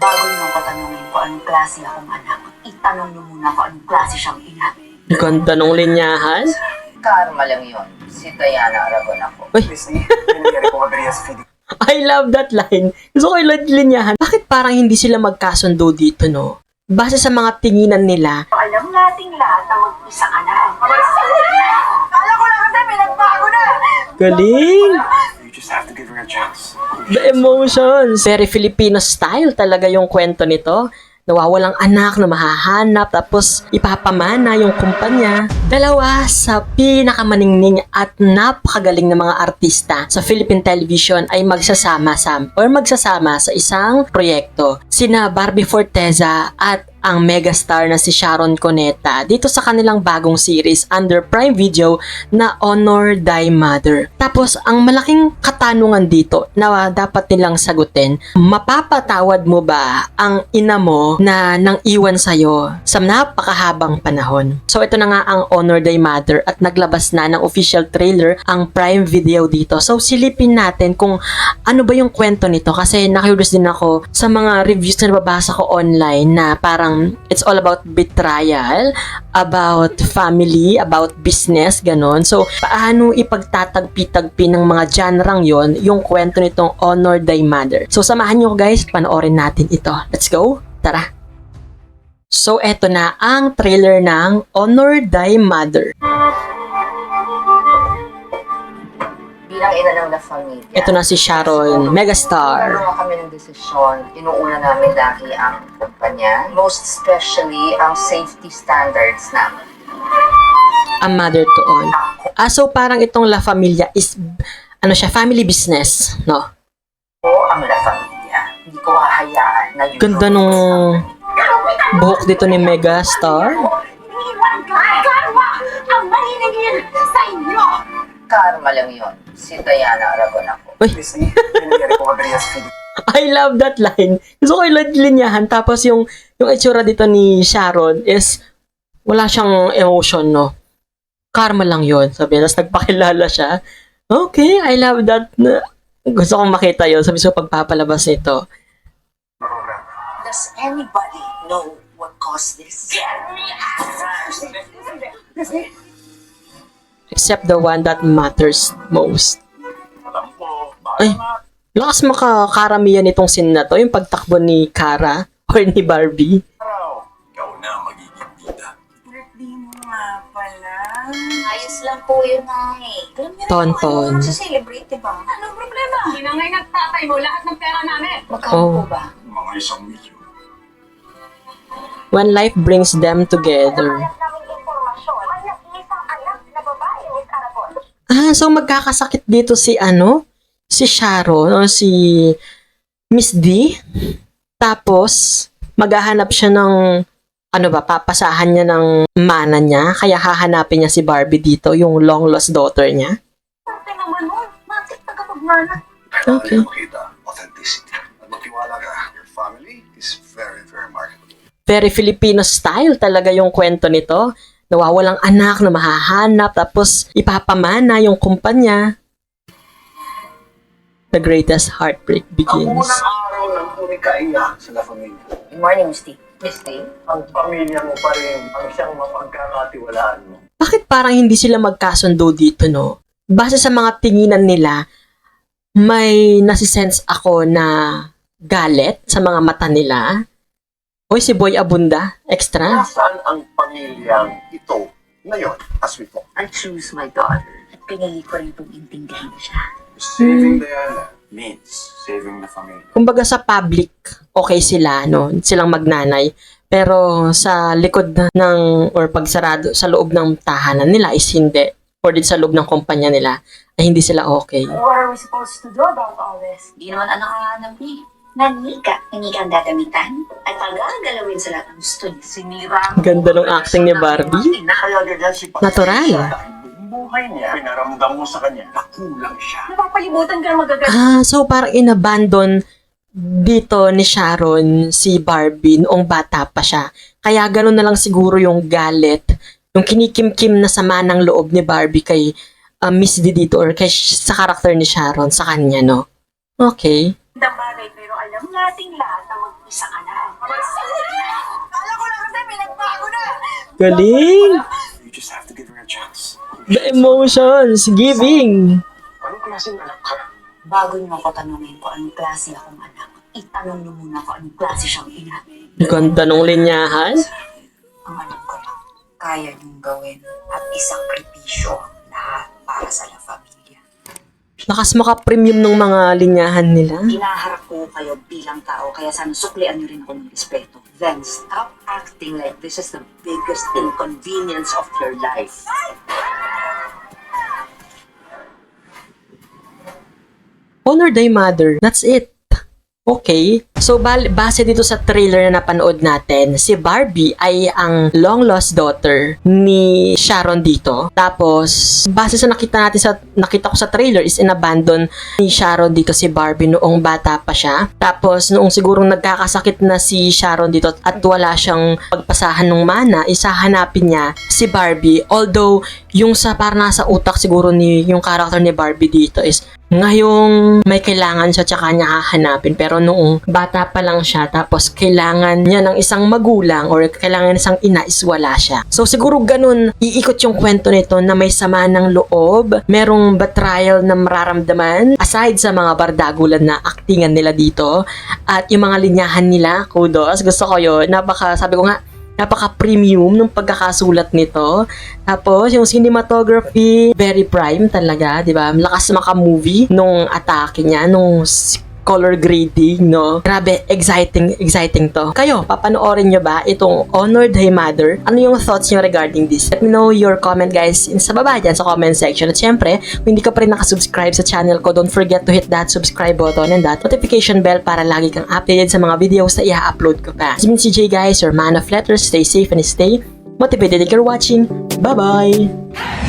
Bago niyo ko tanungin ko anong klase akong anak, itanong niyo muna ko anong klase siyang ina. Ganda nung linyahan. Karma lang yun. Si Diana Aragon ako. Uy, I love that line. Gusto ko yung linyahan. Bakit parang hindi sila magkasundo dito, no? Base sa mga tinginan nila. Alam nating lahat na mag-isa ka na. Kala ko na kasi pinagbago na. Galing! You just have to give her a chance. The emotions. Very Filipino style talaga yung kwento nito. Nawawalang anak na mahahanap tapos ipapamana yung kumpanya. Dalawa sa pinakamaningning at napakagaling na mga artista sa Philippine television ay magsasama sa isang proyekto. Sina Barbie Forteza at ang megastar na si Sharon Cuneta dito sa kanilang bagong series under Prime Video na Honor Thy Mother. Tapos, ang malaking katanungan dito na dapat nilang sagutin, mapapatawad mo ba ang ina mo na nang iwan sa'yo sa napakahabang panahon? So, ito na nga ang Honor Thy Mother at naglabas na ng official trailer ang Prime Video dito. So, silipin natin kung ano ba yung kwento nito kasi na-curious din ako sa mga reviews na nababasa ko online na parang it's all about betrayal, about family, about business, ganon. So, paano ipagtatagpi-tagpi ng mga genre yon yung kwento nitong Honor Thy Mother. So, samahan nyo guys, panoorin natin ito. Let's go! Tara! So, eto na ang trailer ng Honor Thy Mother. Bilang ina ng La Familia. Ito na si Sharon, megastar. Nagawa kami ng desisyon. Inuuna namin lagi ang kumpanya. Most especially ang safety standards namin. A mother to all. So parang itong La Familia is, ano siya, family business, no? O ang La Familia. Hindi ko hahayaan na yun. Ganda nung buhok dito ni megastar. Karma ang maninigil sa inyo. Karma lang yun. Si Diana Aragon ako. Uy, I love that line. Gusto ko yung linyahan. Tapos yung itsura dito ni Sharon is wala siyang emotion, no? Karma lang yun. Sabi, tapos nagpakilala siya. Okay, I love that. Gusto kong makita yun. Sabi so pagpapalabas nito. Does anybody know what caused this? Except the one that matters most. Ay, lakas makakaramihan itong scene na to. Yung pagtakbo ni Kara or ni Barbie. Ikaw na magiging bida. Birthday mo nga pala. Ayos lang po yun, Nay. Alam niyo Tonton. naman, celebrate, diba? Anong problema? Hinangay ng tatay mo lahat ng pera namin. Magkano Oh. po ba? Mga 1 milyon. When life brings them together. So magkakasakit dito si si Sharon o si Miss D. Tapos maghahanap siya ng papasahan niya ng mana niya. Kaya hahanapin niya si Barbie dito, yung long lost daughter niya. Parte naman nun. Matik tagapagmana. Okay. Makita authenticity. At magtiwala ka. Your family is very, very marketable. Very Filipino style talaga yung kwento nito. Nawawalang anak na mahahanap tapos ipapamana yung kumpanya. The greatest heartbreak Ang begins. unang araw ng unikaiya sa La Familia. Good morning, Misty. Misty? Ang pamilya mo pa rin ang siyang mapagkakatiwalaan mo. Bakit parang hindi sila magkasundo dito, no? Base sa mga tinginan nila, may nasisense ako na galit sa mga mata nila. Oy, si Boy Abunda, extra. Nasaan ang pamilyang ito ngayon as we talk? I choose my daughter. At pinili ko rin itong intindihin siya. Saving Diana means saving the family. Kumbaga sa public, okay sila, no? Silang magnanay. Pero sa likod ng, or pagsarado sa loob ng tahanan nila is hindi. Or din sa loob ng kumpanya nila, ay hindi sila okay. What are we supposed to do about all this? Di naman anak hahanap niya. Nanika ang dadamitan at pag-agalawin sa lahat ng gusto niya. Sinira Ang ganda ng acting ni Barbie. Kaya ganyan si Papa. Natural. Dahil buong buhay niya, pinaramdam mo sa kanya na kulang siya. Napapalibutan ka na magagat. So parang inabandon dito ni Sharon si Barbie noong bata pa siya. Kaya gano'n na lang siguro yung galit, yung kinikim-kim na sama ng loob ni Barbie kay Miss D dito or kay, sa karakter ni Sharon sa kanya, no? Okay. Bagay, pero alam nating lahat na mag mag-isa ka na. Kala ko lang kasi pinagbago na. Galing! You just have to give her a chance. The emotions, giving. Anong klaseng anak ka? Bago niyo ako tanungin kung anong klase akong anak, itanong niyo muna kung anong klase siyang ina. Ganda nung linyahan. Ang alam ko lang, kaya niyong gawin at isakripisyo ang lahat para sa La Familia. Lakas maka-premium ng mga linyahan nila. Hinaharap ko kayo bilang tao, kaya sana suklian niyo rin ako ng respeto. Then stop acting like this is the biggest inconvenience of your life. Honor thy mother. That's it. Okay. So, base dito sa trailer na napanood natin, si Barbie ay ang long-lost daughter ni Sharon dito. Tapos, base sa nakita ko sa trailer is inabandon ni Sharon dito si Barbie noong bata pa siya. Tapos, noong sigurong nagkakasakit na si Sharon dito at wala siyang pagpasahan ng mana, isahanapin niya si Barbie. Although, yung sa parang nasa utak siguro ni yung character ni Barbie dito is ngayong may kailangan siya tsaka niya hahanapin. Pero noong bata pa lang siya tapos kailangan niya ng isang magulang or kailangan ng isang ina is wala siya. So siguro ganun iikot yung kwento nito na may sama ng loob, merong betrayal na mararamdaman aside sa mga bardagulan na aktingan nila dito at yung mga linyahan nila, kudos, gusto ko yun. Sabi ko nga, napaka-premium ng pagkakasulat nito. Tapos, yung cinematography, very prime talaga, di ba? Lakas maka-movie nung atake niya, nung color grading, no? Grabe, exciting to. Kayo, papanoorin nyo ba itong Honor Thy Mother? Ano yung thoughts nyo regarding this? Let me know your comment, guys, sa baba dyan sa comment section. At syempre, kung hindi ka pa rin nakasubscribe sa channel ko, don't forget to hit that subscribe button and that notification bell para lagi kang updated sa mga videos na i-upload ko pa. This is CJ, guys, your man of letters. Stay safe and stay motivated if you're watching. Bye-bye!